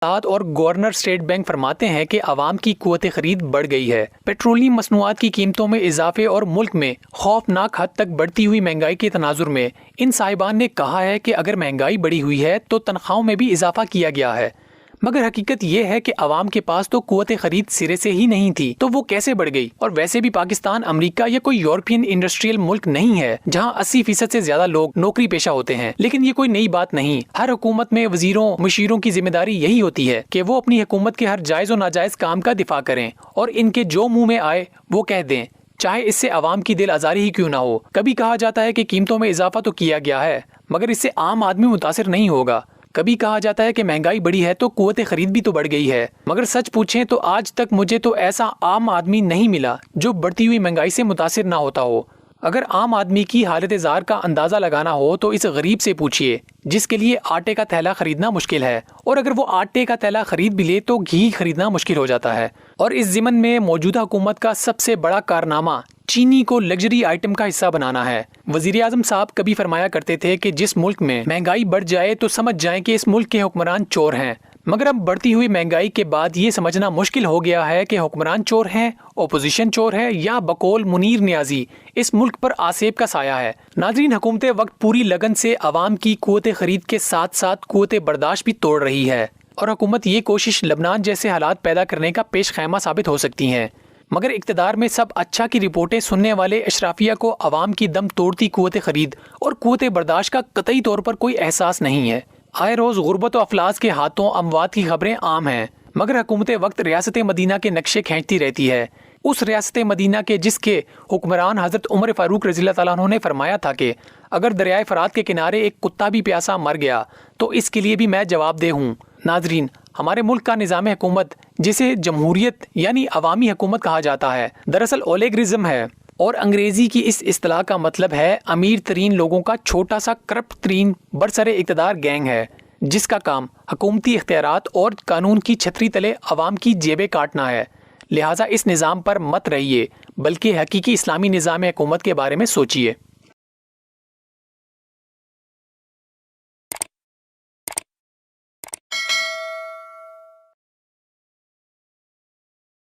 اور governor state bank فرماتے ہیں کہ عوام کی قوت خرید بڑھ گئی ہے۔ پیٹرولیم مصنوعات کی قیمتوں میں اضافے اور ملک میں خوفناک حد تک بڑھتی ہوئی مہنگائی کے تناظر میں ان صاحبان نے کہا ہے کہ اگر مہنگائی بڑھی ہوئی ہے تو تنخواہوں میں بھی اضافہ کیا گیا ہے، مگر حقیقت یہ ہے کہ عوام کے پاس تو قوت خرید سرے سے ہی نہیں تھی، تو وہ کیسے بڑھ گئی؟ اور ویسے بھی پاکستان امریکہ یا کوئی یورپین انڈسٹریل ملک نہیں ہے جہاں 80% سے زیادہ لوگ نوکری پیشہ ہوتے ہیں۔ لیکن یہ کوئی نئی بات نہیں، ہر حکومت میں وزیروں مشیروں کی ذمہ داری یہی ہوتی ہے کہ وہ اپنی حکومت کے ہر جائز و ناجائز کام کا دفاع کریں اور ان کے جو منہ میں آئے وہ کہہ دیں، چاہے اس سے عوام کی دل آزاری ہی کیوں نہ ہو۔ کبھی کہا جاتا ہے کہ قیمتوں میں اضافہ تو کیا گیا ہے مگر اس سے عام آدمی متاثر نہیں ہوگا، کبھی کہا جاتا ہے کہ مہنگائی بڑھی ہے تو قوت خرید بھی تو بڑھ گئی ہے، مگر سچ پوچھیں تو آج تک مجھے تو ایسا عام آدمی نہیں ملا جو بڑھتی ہوئی مہنگائی سے متاثر نہ ہوتا ہو۔ اگر عام آدمی کی حالت زار کا اندازہ لگانا ہو تو اس غریب سے پوچھئے جس کے لیے آٹے کا تھیلا خریدنا مشکل ہے، اور اگر وہ آٹے کا تھیلا خرید بھی لے تو گھی خریدنا مشکل ہو جاتا ہے۔ اور اس ضمن میں موجودہ حکومت کا سب سے بڑا کارنامہ چینی کو لگژری آئٹم کا حصہ بنانا ہے۔ وزیر اعظم صاحب کبھی فرمایا کرتے تھے کہ جس ملک میں مہنگائی بڑھ جائے تو سمجھ جائیں کہ اس ملک کے حکمران چور ہیں، مگر اب بڑھتی ہوئی مہنگائی کے بعد یہ سمجھنا مشکل ہو گیا ہے کہ حکمران چور ہیں، اپوزیشن چور ہے، یا بقول منیر نیازی اس ملک پر آسیب کا سایہ ہے۔ ناظرین، حکومت وقت پوری لگن سے عوام کی قوت خرید کے ساتھ ساتھ قوت برداشت بھی توڑ رہی ہے، اور حکومت یہ کوشش لبنان جیسے حالات پیدا کرنے کا پیش خیمہ ثابت ہو سکتی ہیں، مگر اقتدار میں سب اچھا کی رپورٹیں سننے والے اشرافیہ کو عوام کی دم توڑتی قوت خرید اور قوت برداشت کا قطعی طور پر کوئی احساس نہیں ہے۔ آئے روز غربت و افلاس کے ہاتھوں اموات کی خبریں عام ہیں، مگر حکومت وقت ریاست مدینہ کے نقشے کھینچتی رہتی ہے، اس ریاست مدینہ کے جس کے حکمران حضرت عمر فاروق رضی اللہ تعالیٰ عنہ نے فرمایا تھا کہ اگر دریائے فرات کے کنارے ایک کتا بھی پیاسا مر گیا تو اس کے لیے بھی میں جواب دہ ہوں۔ ناظرین، ہمارے ملک کا نظام حکومت جسے جمہوریت یعنی عوامی حکومت کہا جاتا ہے دراصل اولیگرزم ہے، اور انگریزی کی اس اصطلاح کا مطلب ہے امیر ترین لوگوں کا چھوٹا سا کرپٹ ترین برسر اقتدار گینگ ہے، جس کا کام حکومتی اختیارات اور قانون کی چھتری تلے عوام کی جیبیں کاٹنا ہے۔ لہٰذا اس نظام پر مت رہیے بلکہ حقیقی اسلامی نظام حکومت کے بارے میں سوچیے۔